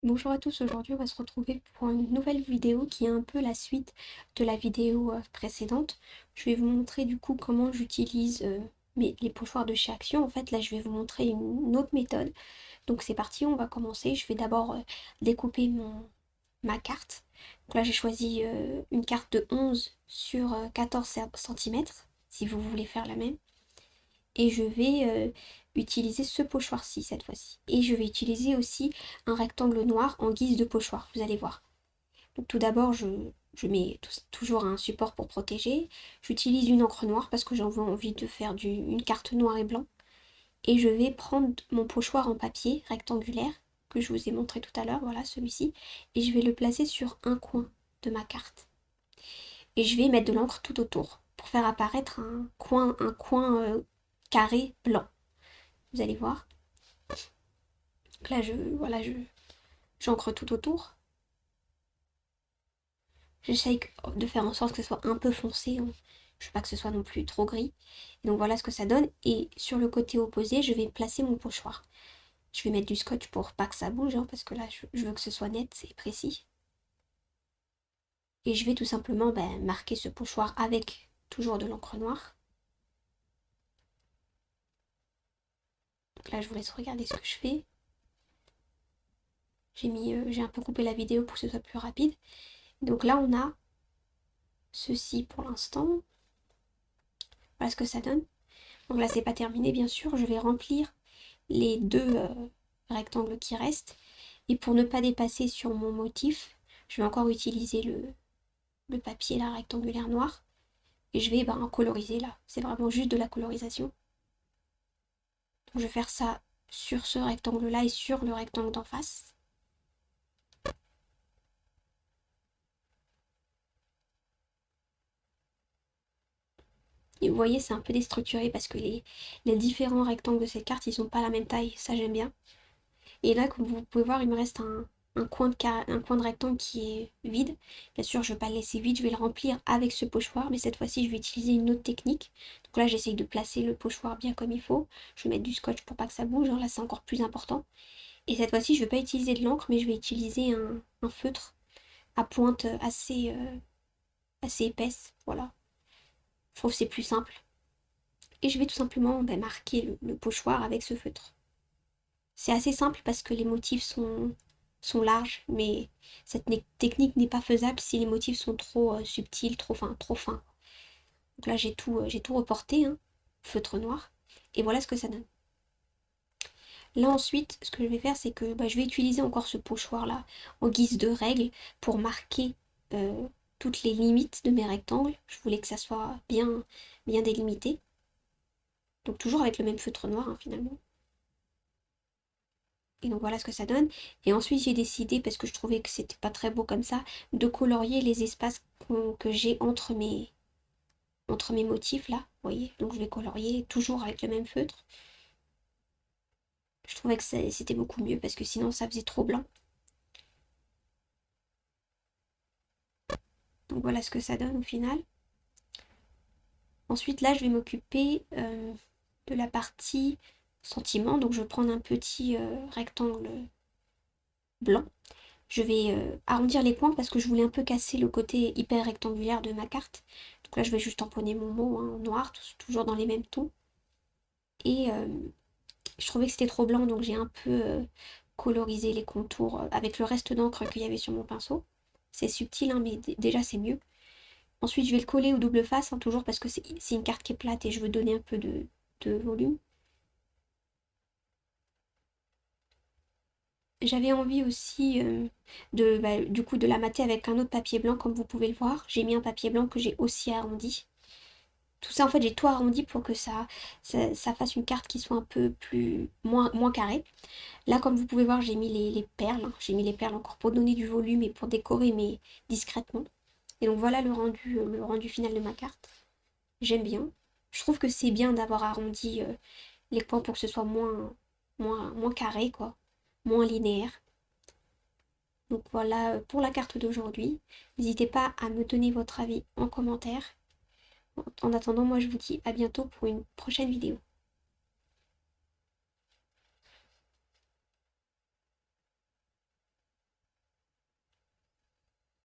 Bonjour à tous, aujourd'hui on va se retrouver pour une nouvelle vidéo qui est un peu la suite de la vidéo précédente. Je vais vous montrer du coup comment j'utilise les pochoirs de chez Action. En fait là je vais vous montrer une autre méthode. Donc c'est parti, on va commencer. Je vais d'abord découper ma carte. Donc là j'ai choisi une carte de 11 sur 14 cm si vous voulez faire la même. Et je vais utiliser ce pochoir-ci cette fois-ci. Et je vais utiliser aussi un rectangle noir en guise de pochoir, vous allez voir. Donc tout d'abord, je mets toujours un support pour protéger. J'utilise une encre noire parce que j'ai envie de faire une carte noir et blanc. Et je vais prendre mon pochoir en papier rectangulaire que je vous ai montré tout à l'heure, voilà celui-ci. Et je vais le placer sur un coin de ma carte. Et je vais mettre de l'encre tout autour pour faire apparaître un coin carré blanc. Vous allez voir. Donc là, j'encre tout autour. J'essaye de faire en sorte que ce soit un peu foncé. Hein. Je veux pas que ce soit non plus trop gris. Et donc voilà ce que ça donne. Et sur le côté opposé, je vais placer mon pochoir. Je vais mettre du scotch pour pas que ça bouge, hein, parce que là, je veux que ce soit net et précis. Et je vais tout simplement marquer ce pochoir avec toujours de l'encre noire. Donc là, je vous laisse regarder ce que je fais. J'ai un peu coupé la vidéo pour que ce soit plus rapide. Donc là, on a ceci pour l'instant. Voilà ce que ça donne. Donc là, c'est pas terminé, bien sûr. Je vais remplir les deux rectangles qui restent. Et pour ne pas dépasser sur mon motif, je vais encore utiliser le papier là, rectangulaire noir. Et je vais coloriser là. C'est vraiment juste de la colorisation. Donc je vais faire ça sur ce rectangle là et sur le rectangle d'en face. Et vous voyez, c'est un peu déstructuré parce que les différents rectangles de cette carte, ils sont pas la même taille. Ça, j'aime bien. Et là, comme vous pouvez voir, il me reste un coin de rectangle qui est vide. Bien sûr, je ne vais pas le laisser vide, je vais le remplir avec ce pochoir, mais cette fois-ci, je vais utiliser une autre technique. Donc là, j'essaye de placer le pochoir bien comme il faut. Je vais mettre du scotch pour pas que ça bouge, hein. Là, c'est encore plus important. Et cette fois-ci, je ne vais pas utiliser de l'encre, mais je vais utiliser un feutre à pointe assez épaisse. Voilà. Je trouve que c'est plus simple. Et je vais tout simplement marquer le pochoir avec ce feutre. C'est assez simple parce que les motifs sont larges, mais cette technique n'est pas faisable si les motifs sont trop subtils, trop fins, trop fins. Donc là, j'ai tout reporté, hein, feutre noir, et voilà ce que ça donne. Là ensuite, ce que je vais faire, c'est que je vais utiliser encore ce pochoir-là en guise de règle pour marquer toutes les limites de mes rectangles. Je voulais que ça soit bien délimité. Donc toujours avec le même feutre noir, hein, finalement. Et donc voilà ce que ça donne. Et ensuite j'ai décidé, parce que je trouvais que c'était pas très beau comme ça, de colorier les espaces que j'ai entre mes motifs là. Vous voyez, donc je vais colorier toujours avec le même feutre. Je trouvais que c'était beaucoup mieux parce que sinon ça faisait trop blanc. Donc voilà ce que ça donne au final. Ensuite là je vais m'occuper de la partie sentiment. Donc je vais prendre un petit rectangle blanc. Je vais arrondir les coins parce que je voulais un peu casser le côté hyper rectangulaire de ma carte. Donc là, je vais juste tamponner mon mot hein, en noir, toujours dans les mêmes tons. Et je trouvais que c'était trop blanc, donc j'ai un peu colorisé les contours avec le reste d'encre qu'il y avait sur mon pinceau. C'est subtil, hein, mais déjà c'est mieux. Ensuite, je vais le coller au double face, hein, toujours parce que c'est une carte qui est plate et je veux donner un peu de volume. J'avais envie aussi du coup de la mater avec un autre papier blanc comme vous pouvez le voir. J'ai mis un papier blanc que j'ai aussi arrondi. Tout ça en fait j'ai tout arrondi pour que ça fasse une carte qui soit un peu moins carrée. Là comme vous pouvez voir j'ai mis les perles. Hein. J'ai mis les perles encore pour donner du volume et pour décorer mais discrètement. Et donc voilà le rendu final de ma carte. J'aime bien. Je trouve que c'est bien d'avoir arrondi les coins pour que ce soit moins carré quoi. Moins linéaire. Donc voilà pour la carte d'aujourd'hui. N'hésitez pas à me donner votre avis en commentaire. En attendant, moi je vous dis à bientôt pour une prochaine vidéo.